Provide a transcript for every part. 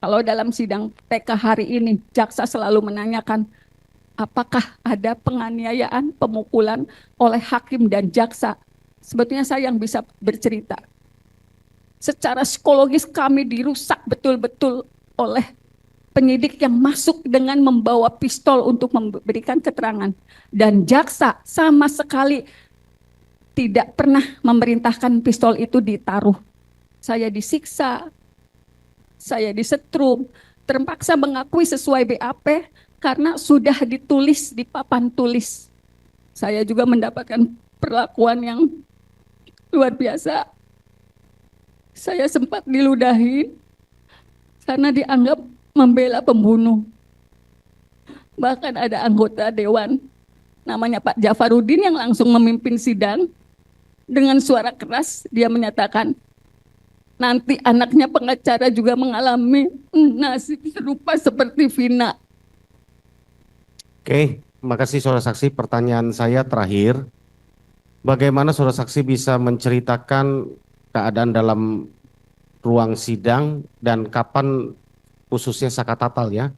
Kalau dalam sidang TK hari ini, jaksa selalu menanyakan apakah ada penganiayaan, pemukulan oleh hakim dan jaksa. Sebetulnya saya yang bisa bercerita. Secara psikologis kami dirusak betul-betul oleh penyidik yang masuk dengan membawa pistol untuk memberikan keterangan. Dan jaksa sama sekali tidak pernah memerintahkan pistol itu ditaruh. Saya disiksa, saya disetrum, terpaksa mengakui sesuai BAP karena sudah ditulis di papan tulis. Saya juga mendapatkan perlakuan yang luar biasa. Saya sempat diludahi karena dianggap membela pembunuh. Bahkan ada anggota dewan namanya Pak Jafarudin yang langsung memimpin sidang. Dengan suara keras dia menyatakan, nanti anaknya pengacara juga mengalami nasib serupa seperti Vina. Oke, makasih saudara saksi. Pertanyaan saya terakhir, bagaimana saudara saksi bisa menceritakan keadaan dalam ruang sidang dan kapan khususnya Sakatatal ya?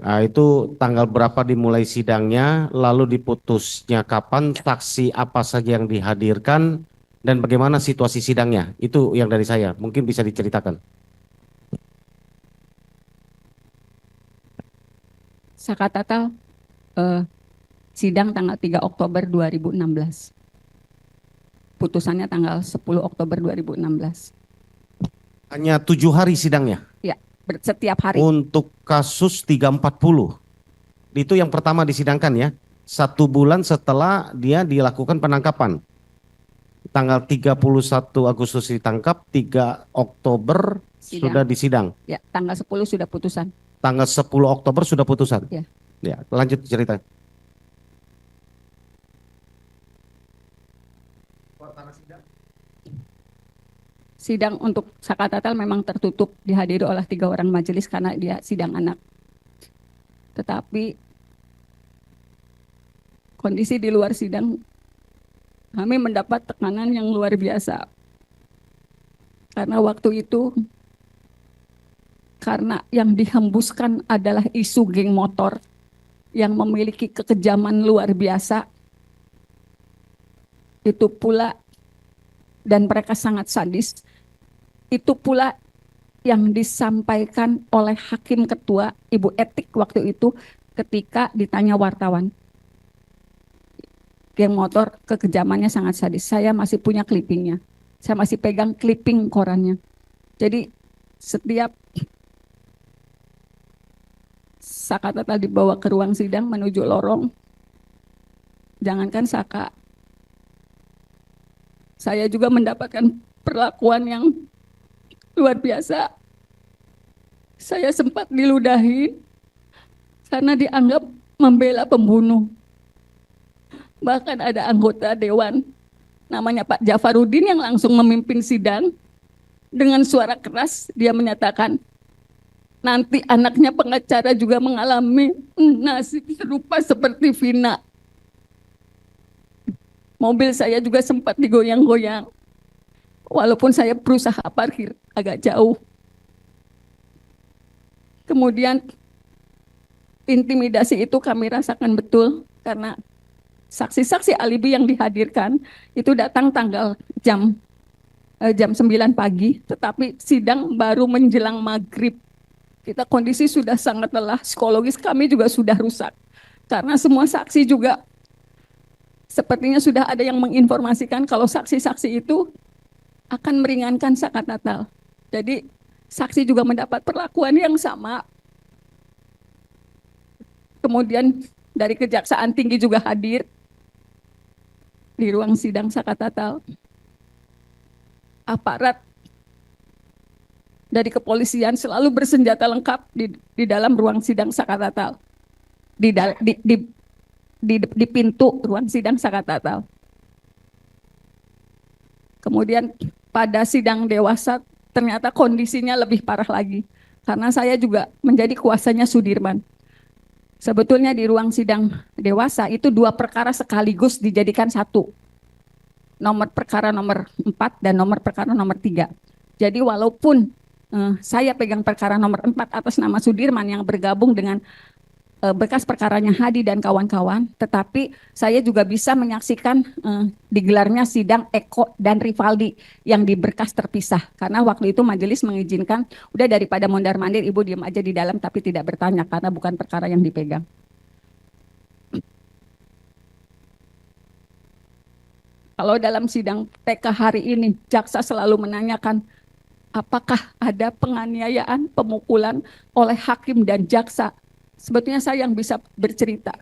Nah, itu tanggal berapa dimulai sidangnya, lalu diputusnya kapan, saksi apa saja yang dihadirkan, dan bagaimana situasi sidangnya. Itu yang dari saya, mungkin bisa diceritakan. Sakatatal sidang tanggal 3 Oktober 2016. Putusannya tanggal 10 Oktober 2016. Hanya 7 hari sidangnya? Ya, setiap hari. Untuk kasus 340, itu yang pertama disidangkan ya, 1 bulan setelah dia dilakukan penangkapan. Tanggal 31 Agustus ditangkap, 3 Oktober Sidang. sudah disidang. Ya, tanggal 10 sudah putusan. Tanggal 10 Oktober sudah putusan. Ya. Ya, lanjut cerita. Sidang untuk Sakatatal memang tertutup, dihadiri oleh 3 orang majelis karena dia sidang anak. Tetapi kondisi di luar sidang, kami mendapat tekanan yang luar biasa. Karena waktu itu, karena yang dihembuskan adalah isu geng motor yang memiliki kekejaman luar biasa. Itu pula, dan mereka sangat sadis, itu pula yang disampaikan oleh Hakim Ketua, Ibu Etik waktu itu ketika ditanya wartawan. Geng motor kekejamannya sangat sadis. Saya masih punya clippingnya. Saya masih pegang clipping korannya. Jadi setiap Sakatatal dibawa ke ruang sidang menuju lorong, jangankan Saka, saya juga mendapatkan perlakuan yang luar biasa. Saya sempat diludahi karena dianggap membela pembunuh. Bahkan ada anggota dewan namanya Pak Jafarudin yang langsung memimpin sidang. Dengan suara keras dia menyatakan, nanti anaknya pengacara juga mengalami nasib serupa seperti Vina. Mobil saya juga sempat digoyang-goyang. Walaupun saya berusaha parkir agak jauh. Kemudian intimidasi itu kami rasakan betul karena saksi-saksi alibi yang dihadirkan itu datang tanggal jam 9 pagi, tetapi sidang baru menjelang maghrib. Kita kondisi sudah sangat lelah, psikologis kami juga sudah rusak. Karena semua saksi juga sepertinya sudah ada yang menginformasikan kalau saksi-saksi itu akan meringankan Sakatatal. Jadi saksi juga mendapat perlakuan yang sama. Kemudian dari Kejaksaan Tinggi juga hadir di ruang sidang Sakatatal. Aparat dari kepolisian selalu bersenjata lengkap di dalam ruang sidang Sakatatal. Di pintu ruang sidang Sakatatal. Kemudian pada sidang dewasa ternyata kondisinya lebih parah lagi. Karena saya juga menjadi kuasanya Sudirman. Sebetulnya di ruang sidang dewasa itu 2 perkara sekaligus dijadikan 1. Nomor perkara nomor 4 dan nomor perkara nomor 3. Jadi walaupun saya pegang perkara nomor 4 atas nama Sudirman yang bergabung dengan berkas perkaranya Hadi dan kawan-kawan, tetapi saya juga bisa menyaksikan digelarnya sidang Eko dan Rivaldi yang di berkas terpisah, karena waktu itu majelis mengizinkan, udah daripada mondar-mandir ibu diam aja di dalam tapi tidak bertanya karena bukan perkara yang dipegang. Kalau dalam sidang TK hari ini, jaksa selalu menanyakan apakah ada penganiayaan, pemukulan oleh hakim dan jaksa. Sebetulnya saya yang bisa bercerita.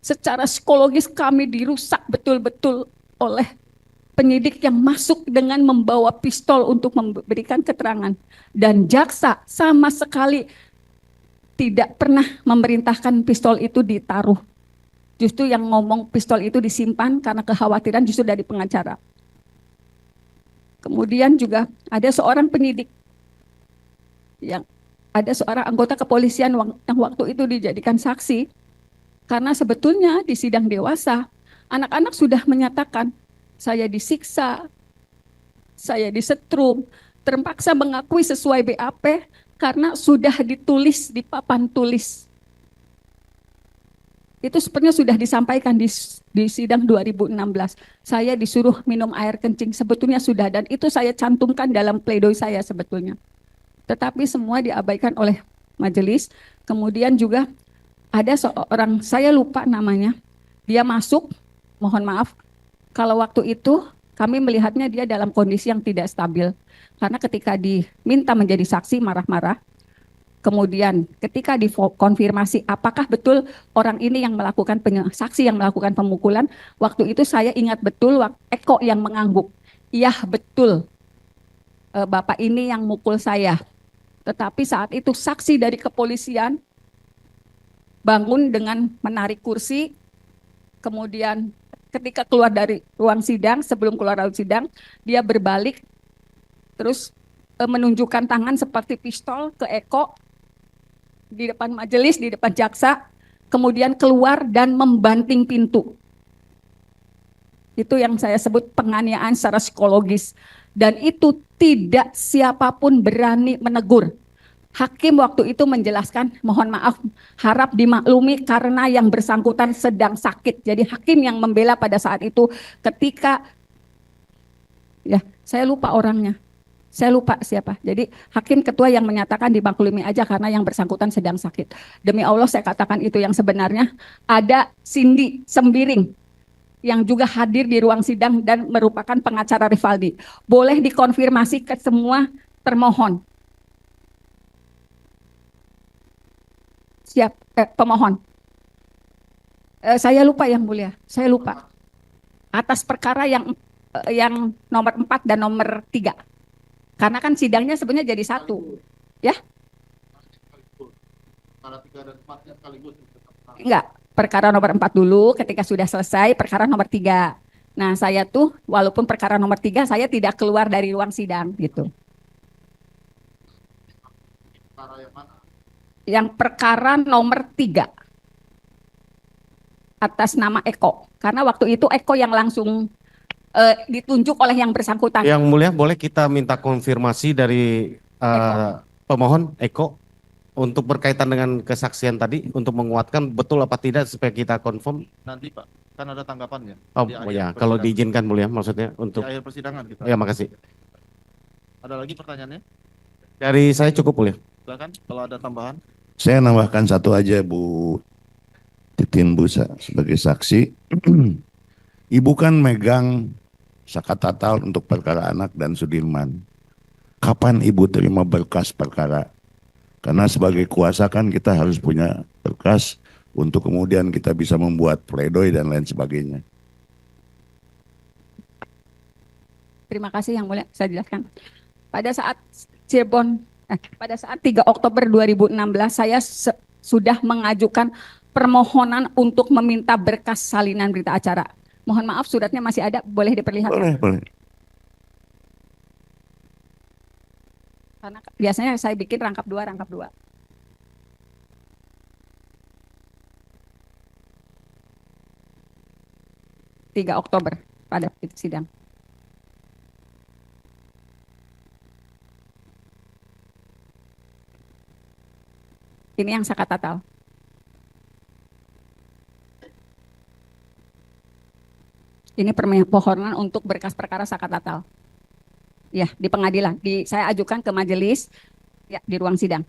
Secara psikologis kami dirusak betul-betul oleh penyidik yang masuk dengan membawa pistol untuk memberikan keterangan. Dan jaksa sama sekali tidak pernah memerintahkan pistol itu ditaruh. Justru yang ngomong pistol itu disimpan karena kekhawatiran justru dari pengacara. Kemudian juga ada seorang penyidik yang ada seorang anggota kepolisian yang waktu itu dijadikan saksi, karena sebetulnya di sidang dewasa anak-anak sudah menyatakan saya disiksa, saya disetrum, terpaksa mengakui sesuai BAP karena sudah ditulis di papan tulis. Itu sebenarnya sudah disampaikan di sidang 2016. Saya disuruh minum air kencing, sebetulnya sudah, dan itu saya cantumkan dalam pledoi saya sebetulnya. Tetapi semua diabaikan oleh majelis. Kemudian juga ada seorang, saya lupa namanya, dia masuk, mohon maaf, kalau waktu itu kami melihatnya dia dalam kondisi yang tidak stabil. Karena ketika diminta menjadi saksi marah-marah, kemudian ketika dikonfirmasi apakah betul orang ini yang melakukan saksi yang melakukan pemukulan, waktu itu saya ingat betul Eko yang mengangguk. Iya betul, Bapak ini yang mukul saya. Tetapi saat itu saksi dari kepolisian bangun dengan menarik kursi, kemudian ketika keluar dari ruang sidang, sebelum keluar dari sidang, dia berbalik, terus menunjukkan tangan seperti pistol ke Eko, di depan majelis, di depan jaksa, kemudian keluar dan membanting pintu. Itu yang saya sebut penganiayaan secara psikologis. Dan itu tidak siapapun berani menegur. Hakim waktu itu menjelaskan, mohon maaf, harap dimaklumi karena yang bersangkutan sedang sakit. Jadi hakim yang membela pada saat itu ketika, ya saya lupa orangnya. Saya lupa siapa. Jadi hakim ketua yang menyatakan dimaklumi aja karena yang bersangkutan sedang sakit. Demi Allah saya katakan itu yang sebenarnya. Ada Cindy Sembiring yang juga hadir di ruang sidang dan merupakan pengacara Rivaldi. Boleh dikonfirmasi ke semua termohon. Siap, pemohon. Saya lupa yang mulia, saya lupa. Atas perkara yang nomor 4 dan nomor 3. Karena kan sidangnya sebenarnya jadi satu. Ya? Enggak, perkara nomor 4 dulu, ketika sudah selesai perkara nomor 3. Nah, saya tuh walaupun perkara nomor 3 saya tidak keluar dari ruang sidang gitu. Yang perkara nomor 3 atas nama Eko, karena waktu itu Eko yang langsung ditunjuk oleh yang bersangkutan. Yang mulia, boleh kita minta konfirmasi dari pemohon Eko untuk berkaitan dengan kesaksian tadi, untuk menguatkan betul apa tidak supaya kita confirm. Nanti Pak, kan ada tanggapannya. Oh di ya, akhir kalau persidangan. diizinkan mulia, maksudnya Di untuk. akhir persidangan kita. Ya, makasih. Ada lagi pertanyaannya? Dari saya cukup mulia. Silakan kalau ada tambahan. Saya nambahkan satu aja Bu Titin Busa sebagai saksi. Ibu kan megang sakat tatal untuk perkara anak dan Sudirman. Kapan Ibu terima berkas perkara? Karena sebagai kuasa kan kita harus punya berkas untuk kemudian kita bisa membuat pledoi dan lain sebagainya. Terima kasih yang mulia, saya jelaskan. Pada saat pada saat 3 Oktober 2016 saya sudah mengajukan permohonan untuk meminta berkas salinan berita acara. Mohon maaf suratnya masih ada, boleh diperlihatkan? Boleh. Karena biasanya saya bikin rangkap 2. 3 Oktober pada sidang. Ini yang Sakatatal. Ini permohonan untuk berkas perkara Sakatatal. Ya, di pengadilan. Saya ajukan ke majelis ya di ruang sidang.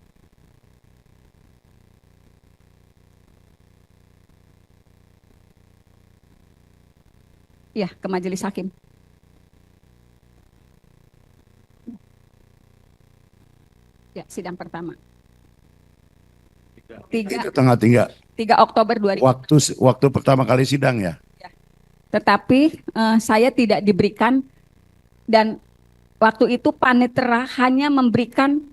Ya, ke majelis hakim. Ya, sidang pertama. Itu tanggal 3 3 Oktober 2000. waktu pertama kali sidang ya. Tetapi saya tidak diberikan, dan waktu itu panitera hanya memberikan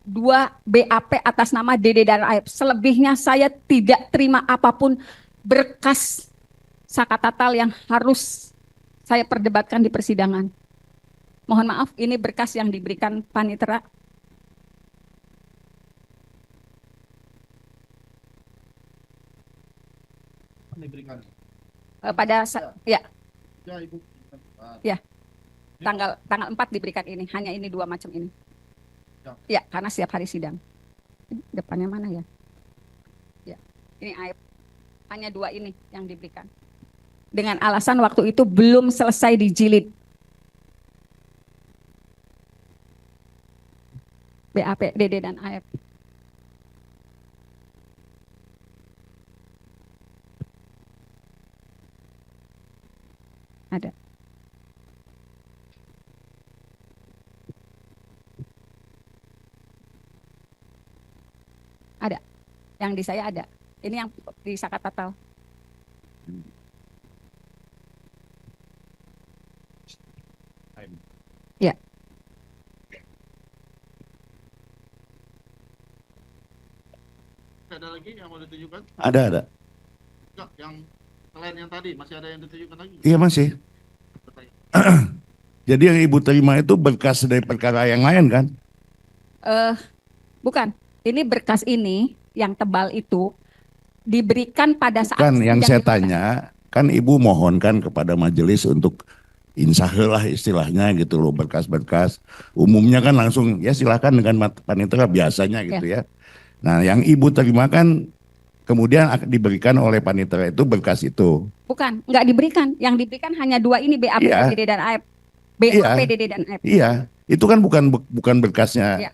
2 BAP atas nama Dede dan Aep. Selebihnya saya tidak terima apapun berkas Sakatatal yang harus saya perdebatkan di persidangan. Mohon maaf, ini berkas yang diberikan panitera. Diberikan. Ya, Ya, Ibu. tanggal 4 diberikan ini, hanya ini 2 macam ini. Ya, karena setiap hari sidang. Depannya mana ya? Ya, ini Aep. Hanya 2 ini yang diberikan. Dengan alasan waktu itu belum selesai dijilid. BAP, Dede dan Aep. Ada. Ada. Yang di saya ada. Ini yang di Sakatatal. Ya. Ada lagi yang mau ditunjukkan? Ada. Enggak, yang selain yang tadi masih ada yang ditunjukkan lagi? Iya masih. Jadi yang Ibu terima itu berkas dari perkara yang lain kan? Bukan. Ini berkas ini yang tebal itu diberikan pada saat Kan yang sidang saya dibuka. tanya, kan Ibu mohonkan kepada majelis untuk insahlah istilahnya gitu loh, berkas-berkas. Umumnya kan langsung ya silakan dengan panitera biasanya gitu ya. Nah yang Ibu terima kan kemudian diberikan oleh panitera itu berkas itu. Bukan, nggak diberikan. Yang diberikan hanya 2 ini, BAP Iya. Dede dan Aep. BAP Iya. Dede dan Aep. Iya, itu kan bukan berkasnya. Iya.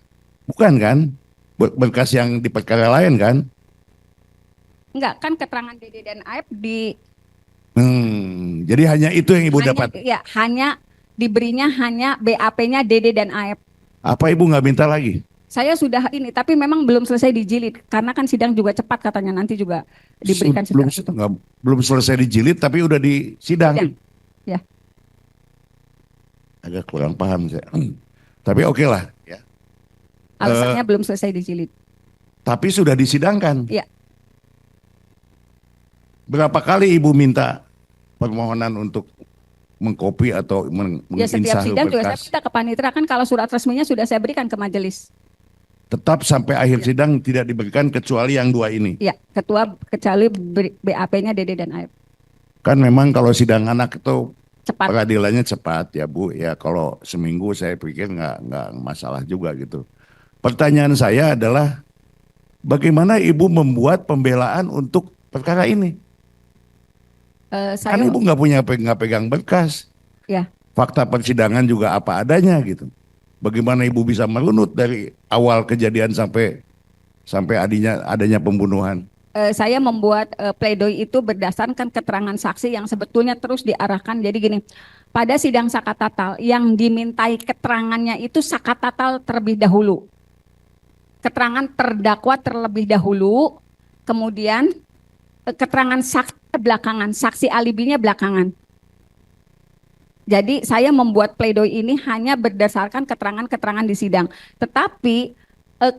Bukan kan? Berkas yang di perkara lain kan? Enggak, kan keterangan Dede dan Aep Jadi hanya itu yang Ibu hanya, dapat. ya, hanya diberinya hanya BAP-nya Dede dan Aep. Apa Ibu nggak minta lagi? Saya sudah ini, tapi memang belum selesai dijilid karena kan sidang juga cepat katanya, nanti juga diberikan belum, sidang. belum selesai dijilid tapi udah di sidang. Sidang. Ya. Agak kurang paham saya. Tapi oke lah ya. Alasannya belum selesai dijilid. Tapi sudah disidangkan. Iya. Berapa kali Ibu minta permohonan untuk mengkopi atau Ya, setiap menginsahul sidang juga saya berkas? minta ke panitera, kan kalau surat resminya sudah saya berikan ke majelis. Tetap sampai akhir sidang tidak diberikan kecuali yang 2 ini. Ya, kecuali BAP-nya Dede dan Aep. Kan memang kalau sidang anak itu Cepat. peradilannya cepat ya Bu. Ya kalau seminggu saya pikir nggak masalah juga gitu. Pertanyaan saya adalah bagaimana Ibu membuat pembelaan untuk perkara ini? Kan Saya Ibu nggak pegang berkas. Ya. Fakta persidangan juga apa adanya gitu. Bagaimana Ibu bisa merunut dari awal kejadian sampai adanya pembunuhan? Saya membuat pledoi itu berdasarkan keterangan saksi yang sebetulnya terus diarahkan. Jadi gini, pada sidang Sakatatal yang dimintai keterangannya itu Sakatatal terlebih dahulu. Keterangan terdakwa terlebih dahulu, kemudian keterangan saksi belakangan, saksi alibinya belakangan. Jadi saya membuat pledoi ini hanya berdasarkan keterangan-keterangan di sidang. Tetapi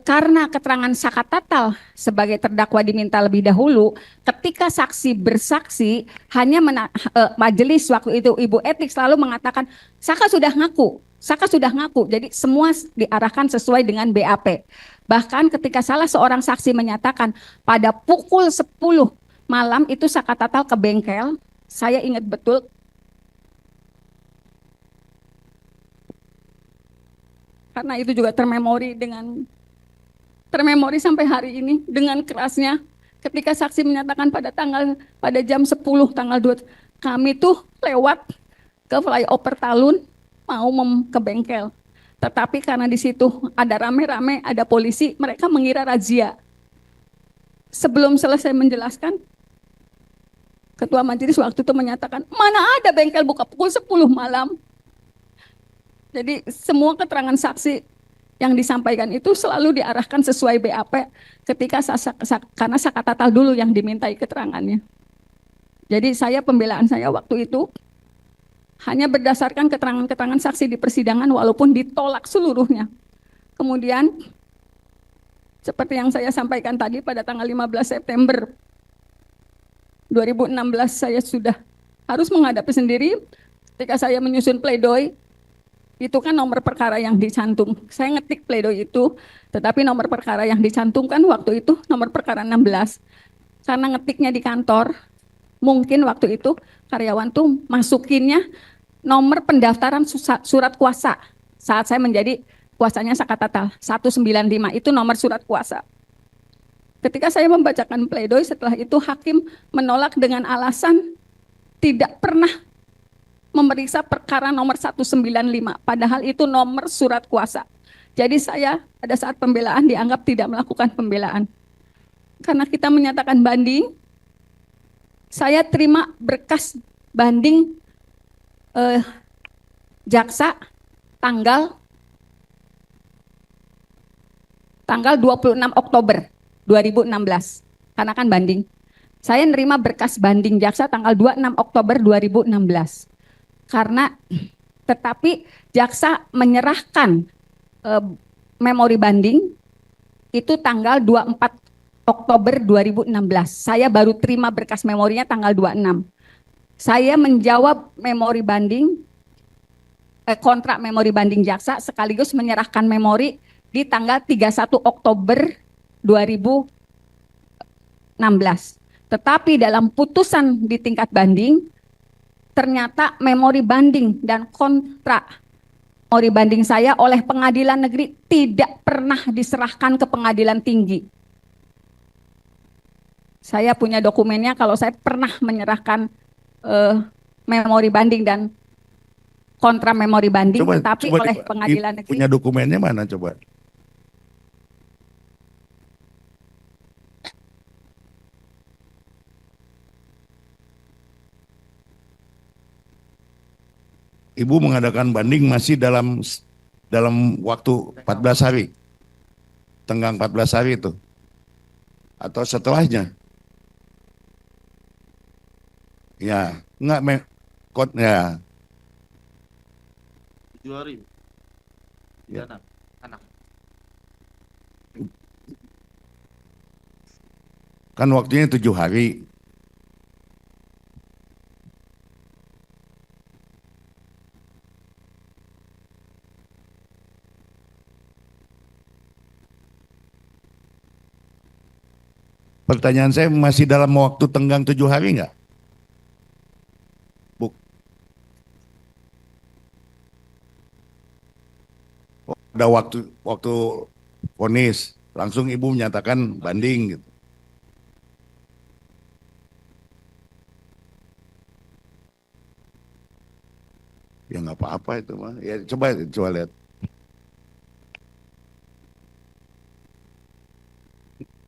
karena keterangan Sakatatal sebagai terdakwa diminta lebih dahulu, ketika saksi bersaksi hanya majelis waktu itu Ibu Etik selalu mengatakan Saka sudah ngaku. Jadi semua diarahkan sesuai dengan BAP. Bahkan ketika salah seorang saksi menyatakan pada pukul 10 malam itu Sakatatal ke bengkel, saya ingat betul. Karena itu juga termemori dengan termemori sampai hari ini dengan kerasnya ketika saksi menyatakan pada jam 10 tanggal 2 kami tuh lewat ke flyover Talun mau ke bengkel. Tetapi karena di situ ada rame-rame, ada polisi, mereka mengira razia. Sebelum selesai menjelaskan, ketua majelis waktu itu menyatakan, mana ada bengkel buka pukul 10 malam. Jadi semua keterangan saksi yang disampaikan itu selalu diarahkan sesuai BAP ketika karena Sakatatal dulu yang dimintai keterangannya. Jadi pembelaan saya waktu itu hanya berdasarkan keterangan-keterangan saksi di persidangan walaupun ditolak seluruhnya. Kemudian seperti yang saya sampaikan tadi pada tanggal 15 September 2016 saya sudah harus menghadapi sendiri ketika saya menyusun pledoi. Itu kan nomor perkara yang dicantum. Saya ngetik pledoi itu, tetapi nomor perkara yang dicantumkan waktu itu nomor perkara 16. Karena ngetiknya di kantor, mungkin waktu itu karyawan tuh masukinnya nomor pendaftaran surat kuasa. Saat saya menjadi kuasanya Sakatatal, 195 itu nomor surat kuasa. Ketika saya membacakan pledoi, setelah itu hakim menolak dengan alasan tidak pernah memeriksa perkara nomor 195, padahal itu nomor surat kuasa. Jadi saya pada saat pembelaan dianggap tidak melakukan pembelaan. Karena kita menyatakan banding, saya terima berkas banding jaksa tanggal 26 Oktober 2016, karena kan banding. Saya nerima berkas banding jaksa tanggal 26 Oktober 2016. Karena tetapi jaksa menyerahkan memori banding itu tanggal 24 Oktober 2016. Saya baru terima berkas memorinya tanggal 26. Saya menjawab memori banding, kontrak memori banding jaksa sekaligus menyerahkan memori di tanggal 31 Oktober 2016. Tetapi dalam putusan di tingkat banding, ternyata memori banding dan kontrak memori banding saya oleh pengadilan negeri tidak pernah diserahkan ke pengadilan tinggi. Saya punya dokumennya kalau saya pernah menyerahkan memori banding dan kontra memori banding, tapi oleh pengadilan negeri. Punya dokumennya mana coba? Ibu mengadakan banding masih dalam waktu 14 hari. Tenggang 14 hari itu. Atau setelahnya. Ya, enggak ya. 7 hari. Ya. Anak. Kan waktunya 7 hari. Pertanyaan saya masih dalam waktu tenggang 7 hari enggak? Bu. Oh, ada waktu vonis, langsung ibu menyatakan banding gitu. Ya nggak apa-apa itu mah. Ya coba lihat.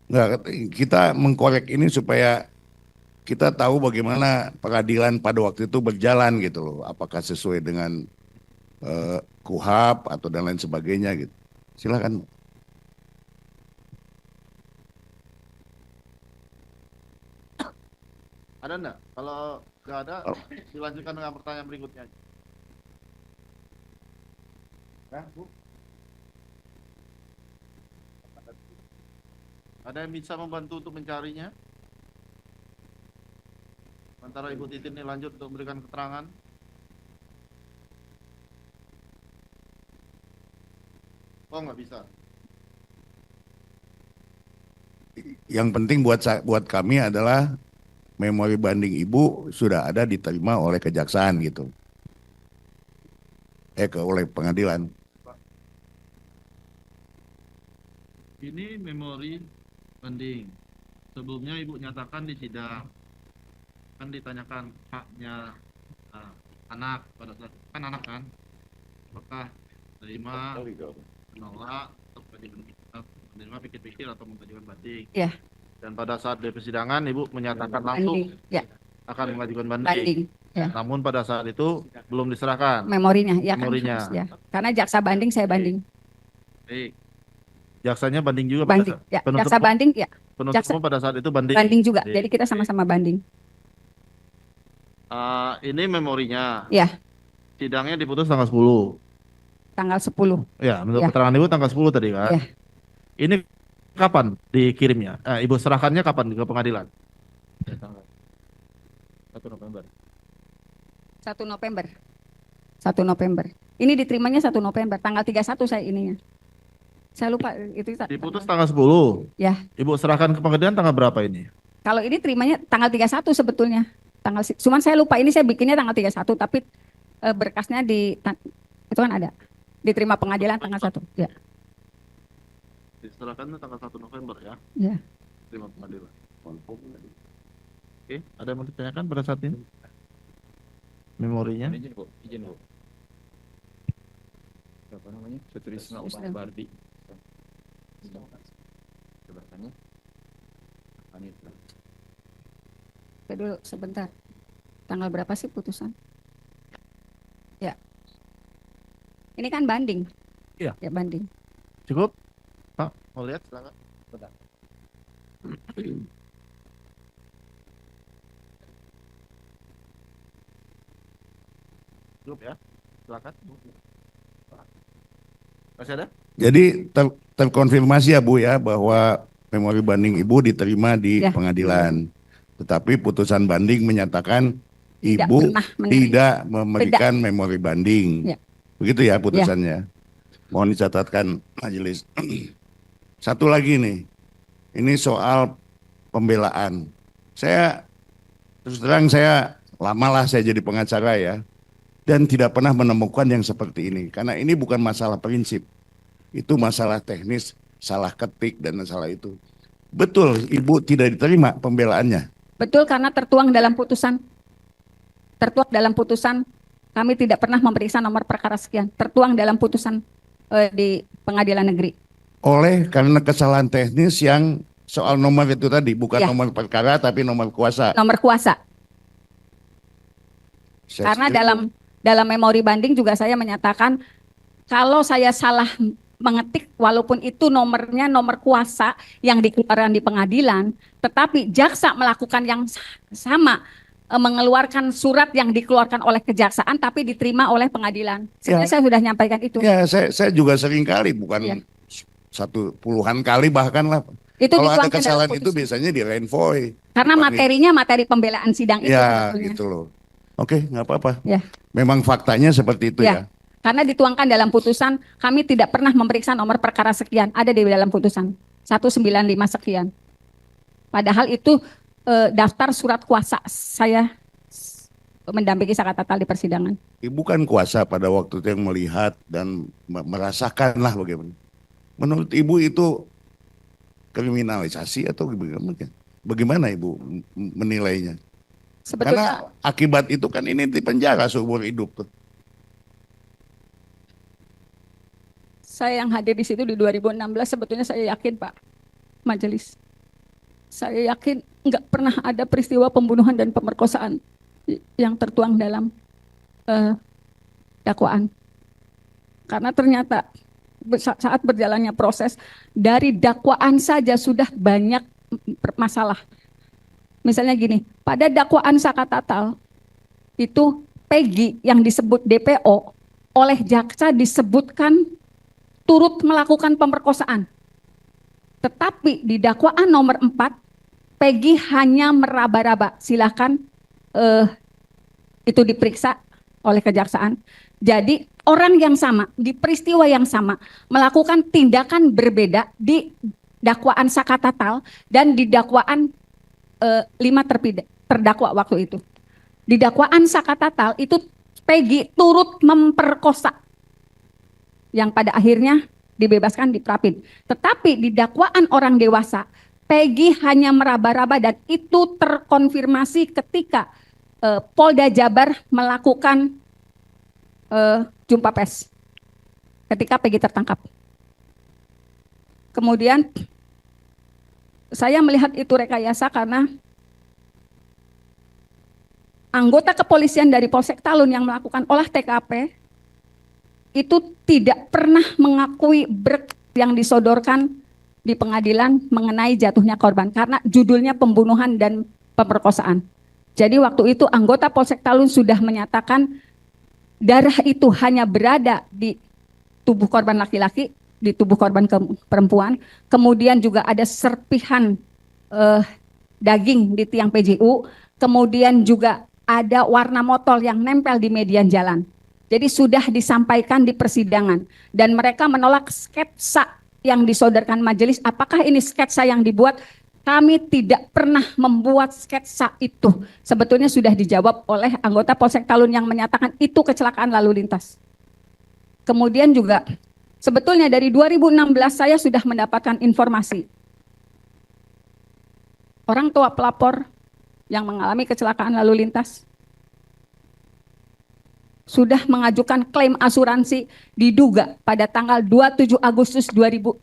Nggak, kita mengkorek ini supaya kita tahu bagaimana pengadilan pada waktu itu berjalan gitu loh. Apakah sesuai dengan KUHAP atau dan lain sebagainya gitu. Silakan. Ada enggak? Kalau nggak ada, dilanjutkan dengan pertanyaan berikutnya. Nah, Bu. Ada yang bisa membantu untuk mencarinya? Sementara Ibu Titin ini lanjut untuk memberikan keterangan. Oh, nggak bisa. Yang penting buat kami adalah memori banding ibu sudah ada diterima oleh kejaksaan gitu. Oleh pengadilan. Ini memori banding. Sebelumnya Ibu nyatakan di sidang, kan ditanyakan haknya anak pada saat kan anak kan, apakah terima, menolak, atau menerima pikir-pikir atau mengajukan banding. Ya. Dan pada saat di persidangan Ibu menyatakan langsung Banding, ya, akan mengajukan banding. banding. Ya. Namun pada saat itu belum diserahkan. Memorinya, ya kan? Memorinya. Harus, ya. Karena jaksa banding, saya banding. Baik. Jaksanya banding juga pada Banding, saat ya. penuntut Jaksa banding, ya. penuntut jaksa- umum pada saat itu banding. Banding juga. Baik. Jadi kita sama-sama banding. Ini memorinya. Ya. Sidangnya diputus tanggal 10. Tanggal 10. Ya, menurut Ya. keterangan Ibu tanggal 10 tadi kan. Ya. Ini kapan dikirimnya? Ibu serahkannya kapan ke pengadilan? 1 November. 1 November. 1 November. Ini diterimanya 1 November. Tanggal 31 saya ininya. Saya lupa itu. Diputus tanggal 10. Ya. Ibu serahkan ke pengadilan tanggal berapa ini? Kalau ini terimanya tanggal 31 sebetulnya. Cuman saya lupa, ini saya bikinnya tanggal 31, tapi berkasnya itu kan ada. Diterima pengadilan tanggal 1. Ya. Diserahkan tanggal 1 November ya. Ya. Terima pengadilan. Oke, ada yang mau ditanyakan pada saat ini? Memorinya? Izin Bu. Apa namanya? Sutrisno Sutrisno. Bardi. Jabatannya? Panitra. Dulu sebentar. Tanggal berapa sih putusan? Ya. Ini kan banding. Iya. Ya, banding. Cukup? Pak, mau lihat silakan. Cukup ya? Silakan. Masih ada? Jadi terkonfirmasi ya Bu ya bahwa memori banding Ibu diterima di Ya. pengadilan. Tetapi putusan banding menyatakan Tidak Ibu pernah menerima. tidak memberikan memori banding. Ya. Begitu ya putusannya. Mohon dicatatkan majelis. Satu lagi nih. Ini soal pembelaan. Saya terus terang saya lamalah saya jadi pengacara ya. Dan tidak pernah menemukan yang seperti ini. Karena ini bukan masalah prinsip. Itu masalah teknis, salah ketik dan masalah itu. Betul, Ibu tidak diterima pembelaannya. Betul, karena tertuang dalam putusan. Tertuang dalam putusan, kami tidak pernah memeriksa nomor perkara sekian. Tertuang dalam putusan di pengadilan negeri. Oleh karena kesalahan teknis yang soal nomor itu tadi, bukan Ya. nomor perkara tapi nomor kuasa. Nomor kuasa. Saya Karena setuju. dalam memori banding juga saya menyatakan kalau saya salah mengetik walaupun itu nomornya nomor kuasa yang dikeluarkan di pengadilan, tetapi jaksa melakukan yang sama, mengeluarkan surat yang dikeluarkan oleh kejaksaan tapi diterima oleh pengadilan. Sebenarnya saya sudah nyampaikan itu. Ya, saya juga sering kali, bukan Ya. satu puluhan kali bahkan lah. Itu Kalau ada dituangkan dalam kesalahan itu putusan. biasanya di renvoy. Karena dipanggil. materinya materi pembelaan sidang itu. Ya, sebetulnya. gitu loh. Oke, nggak apa-apa. Ya. Memang faktanya seperti itu Ya. ya. Karena dituangkan dalam putusan, kami tidak pernah memeriksa nomor perkara sekian, ada di dalam putusan 195 sekian. Padahal itu daftar surat kuasa saya mendampingi Saka Tatal di persidangan. Ibu kan kuasa pada waktu itu yang melihat dan merasakan lah bagaimana. Menurut Ibu itu kriminalisasi atau bagaimana? Bagaimana Ibu menilainya? Sebetulnya Karena akibat itu kan ini di penjara seumur hidup tuh. saya yang hadir di situ di 2016 sebetulnya saya yakin Pak Majelis. Saya yakin nggak pernah ada peristiwa pembunuhan dan pemerkosaan yang tertuang dalam dakwaan. Karena ternyata saat berjalannya proses dari dakwaan saja sudah banyak masalah. Misalnya gini, pada dakwaan Saka Tatal itu Peggy yang disebut DPO oleh jaksa disebutkan turut melakukan pemerkosaan. Tetapi di dakwaan nomor 4, Peggy hanya meraba-raba. Silakan itu diperiksa oleh kejaksaan. Jadi orang yang sama, di peristiwa yang sama, melakukan tindakan berbeda di dakwaan Saka Tatal dan di dakwaan 5 terdakwa waktu itu. Di dakwaan Saka Tatal itu Peggy turut memperkosa. Yang pada akhirnya dibebaskan di Prapin. Tetapi di dakwaan orang dewasa, Peggy hanya meraba-raba dan itu terkonfirmasi ketika Polda Jabar melakukan jumpa pers ketika Peggy tertangkap. Kemudian saya melihat itu rekayasa karena anggota kepolisian dari Polsek Talun yang melakukan olah TKP itu tidak pernah mengakui berkas yang disodorkan di pengadilan mengenai jatuhnya korban karena judulnya pembunuhan dan pemerkosaan. Jadi waktu itu anggota Polsek Talun sudah menyatakan darah itu hanya berada di tubuh korban laki-laki, di tubuh korban perempuan, kemudian juga ada serpihan daging di tiang PJU, kemudian juga ada warna motol yang nempel di median jalan. Jadi sudah disampaikan di persidangan dan mereka menolak sketsa yang disodorkan majelis. Apakah ini sketsa yang dibuat? Kami tidak pernah membuat sketsa itu. Sebetulnya sudah dijawab oleh anggota Polsek Talun yang menyatakan itu kecelakaan lalu lintas. Kemudian juga sebetulnya dari 2016 saya sudah mendapatkan informasi. Orang tua pelapor yang mengalami kecelakaan lalu lintas sudah mengajukan klaim asuransi diduga pada tanggal 27 Agustus 29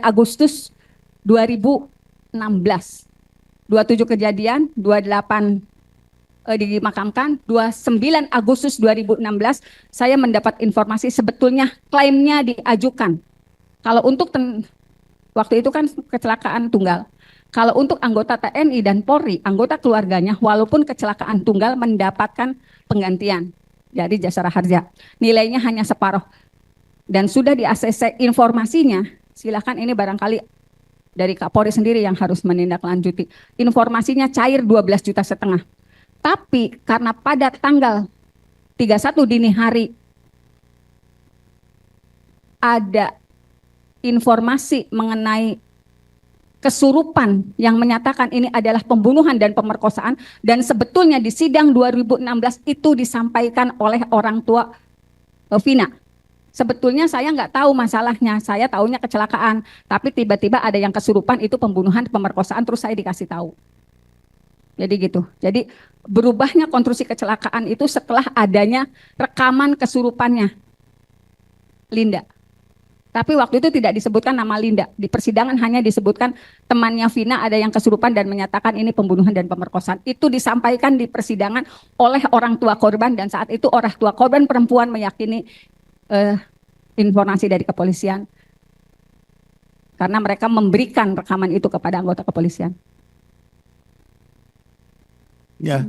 Agustus 2016. 27 kejadian, 28 dimakamkan, 29 Agustus 2016 saya mendapat informasi sebetulnya klaimnya diajukan. Kalau untuk waktu itu kan kecelakaan tunggal. Kalau untuk anggota TNI dan Polri, anggota keluarganya walaupun kecelakaan tunggal mendapatkan penggantian dari jasara harja. Nilainya hanya separuh. Dan sudah di ACC informasinya, silakan ini barangkali dari Kapolri sendiri yang harus menindaklanjuti. Informasinya cair 12,5 juta. Tapi karena pada tanggal 31 dini hari ada informasi mengenai kesurupan yang menyatakan ini adalah pembunuhan dan pemerkosaan dan sebetulnya di sidang 2016 itu disampaikan oleh orang tua Vina. Sebetulnya saya nggak tahu masalahnya, saya taunya kecelakaan, tapi tiba-tiba ada yang kesurupan itu pembunuhan, pemerkosaan, terus saya dikasih tahu. Jadi gitu. Jadi berubahnya konstruksi kecelakaan itu setelah adanya rekaman kesurupannya Linda. Tapi waktu itu tidak disebutkan nama Linda. Di persidangan hanya disebutkan temannya Vina ada yang kesurupan dan menyatakan ini pembunuhan dan pemerkosaan. Itu disampaikan di persidangan oleh orang tua korban dan saat itu orang tua korban perempuan meyakini informasi dari kepolisian. Karena mereka memberikan rekaman itu kepada anggota kepolisian. Ya,